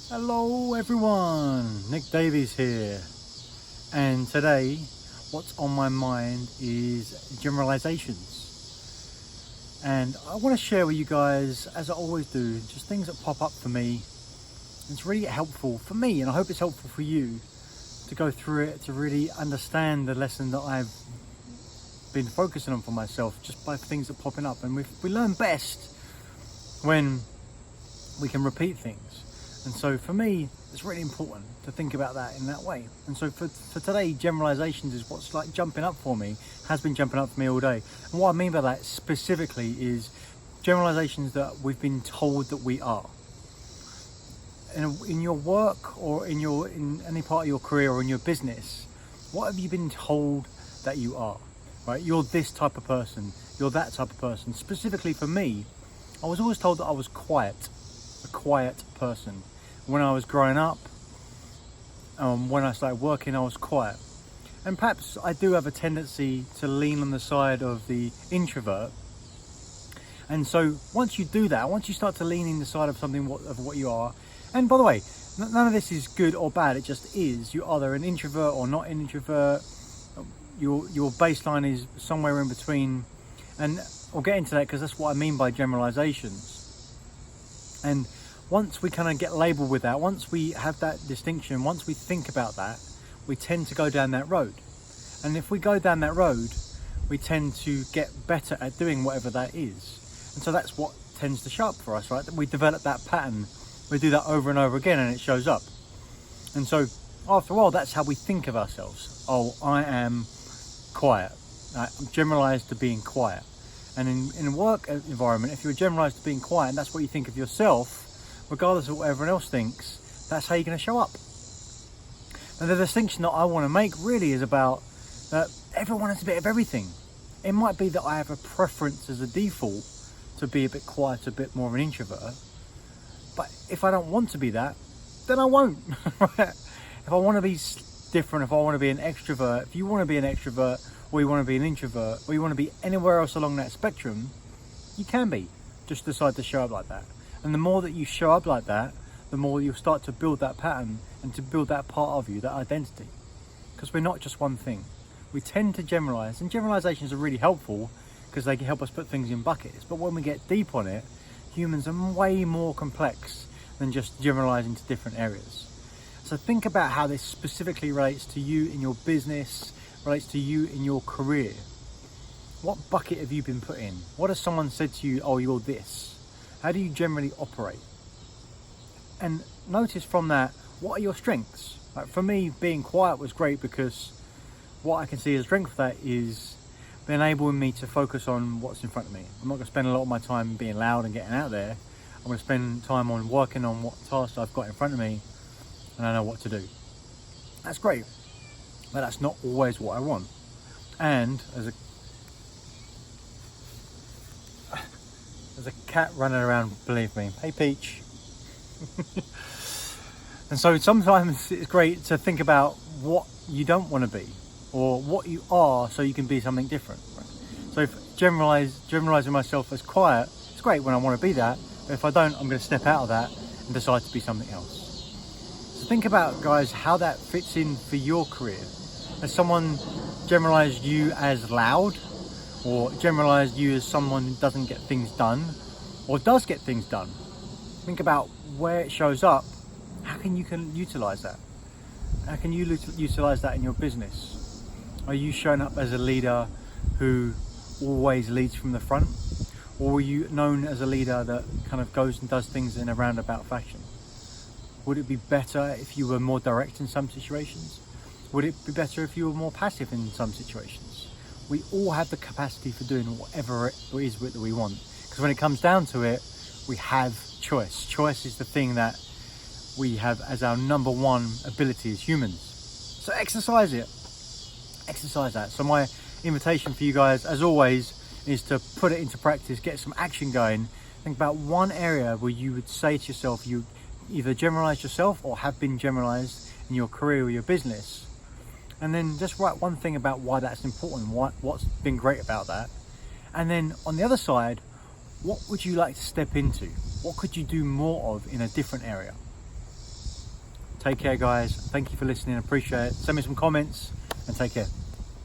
Hello everyone, Nick Davies here, and today what's on my mind is generalizations, and I want to share with you guys, as I always do, just things that pop up for me. It's really helpful for me, and I hope it's helpful for you to go through it, to really understand the lesson that I've been focusing on for myself, just by things that are popping up. And we learn best when we can repeat things. And so for me, it's really important to think about that in that way. And so for today, generalizations is what's like jumping up for me, has been jumping up for me all day. And what I mean by that specifically is generalizations that we've been told that we are. In your work or in any part of your career or in your business, what have you been told that you are? Right? You're this type of person, you're that type of person. Specifically for me, I was always told that I was quiet, a quiet person. When I was growing up, when I started working, I was quiet. And perhaps I do have a tendency to lean on the side of the introvert. And so once you do that, once you start to lean in the side of something of what you are, and by the way, none of this is good or bad, it just is. You're either an introvert or not an introvert. Your baseline is somewhere in between. And I'll get into that because that's what I mean by generalizations. And once we kind of get labeled with that, once we have that distinction, once we think about that, we tend to go down that road. And if we go down that road, we tend to get better at doing whatever that is. And so that's what tends to show up for us, right? We develop that pattern, we do that over and over again, and it shows up. And so after all, that's how we think of ourselves. Oh, I am quiet. I'm generalized to being quiet. And in a work environment, if you're generalized to being quiet and that's what you think of yourself, regardless of what everyone else thinks, that's how you're going to show up. And the distinction that I want to make really is about that everyone has a bit of everything. It might be that I have a preference as a default to be a bit quiet, a bit more of an introvert. But if I don't want to be that, then I won't. If I want to be different, if I want to be an extrovert, if you want to be an extrovert, or you want to be an introvert, or you want to be anywhere else along that spectrum, you can be. Just decide to show up like that. And the more that you show up like that, the more you'll start to build that pattern and to build that part of you, that identity. Because we're not just one thing. We tend to generalize, and generalizations are really helpful because they can help us put things in buckets. But when we get deep on it, humans are way more complex than just generalizing to different areas. So think about how this specifically relates to you in your business, relates to you in your career. What bucket have you been put in? What has someone said to you, oh, you're this? How do you generally operate? And notice from that, what are your strengths? Like for me, being quiet was great because what I can see as a strength for that is enabling me to focus on what's in front of me. I'm not going to spend a lot of my time being loud and getting out there. I'm going to spend time on working on what tasks I've got in front of me, and I know what to do. That's great, but that's not always what I want. And there's a cat running around, believe me. Hey, Peach. And so sometimes it's great to think about what you don't want to be, or what you are, so you can be something different. Right? So if generalizing myself as quiet, it's great when I want to be that, but if I don't, I'm going to step out of that and decide to be something else. So think about, guys, how that fits in for your career. Has someone generalized you as loud, or generalized you as someone who doesn't get things done, or does get things done? Think about where it shows up. How can you utilize that? How can you utilize that in your business? Are you showing up as a leader who always leads from the front? Or are you known as a leader that kind of goes and does things in a roundabout fashion? Would it be better if you were more direct in some situations? Would it be better if you were more passive in some situations? We all have the capacity for doing whatever it is that we want. Because when it comes down to it, we have choice. Choice is the thing that we have as our number one ability as humans. So exercise it. Exercise that. So my invitation for you guys, as always, is to put it into practice, get some action going. Think about one area where you would say to yourself, you either generalize yourself or have been generalized in your career or your business. And then just write one thing about why that's important, what's been great about that. And then on the other side, what would you like to step into? What could you do more of in a different area? Take care, guys. Thank you for listening. Appreciate it. Send me some comments and take care.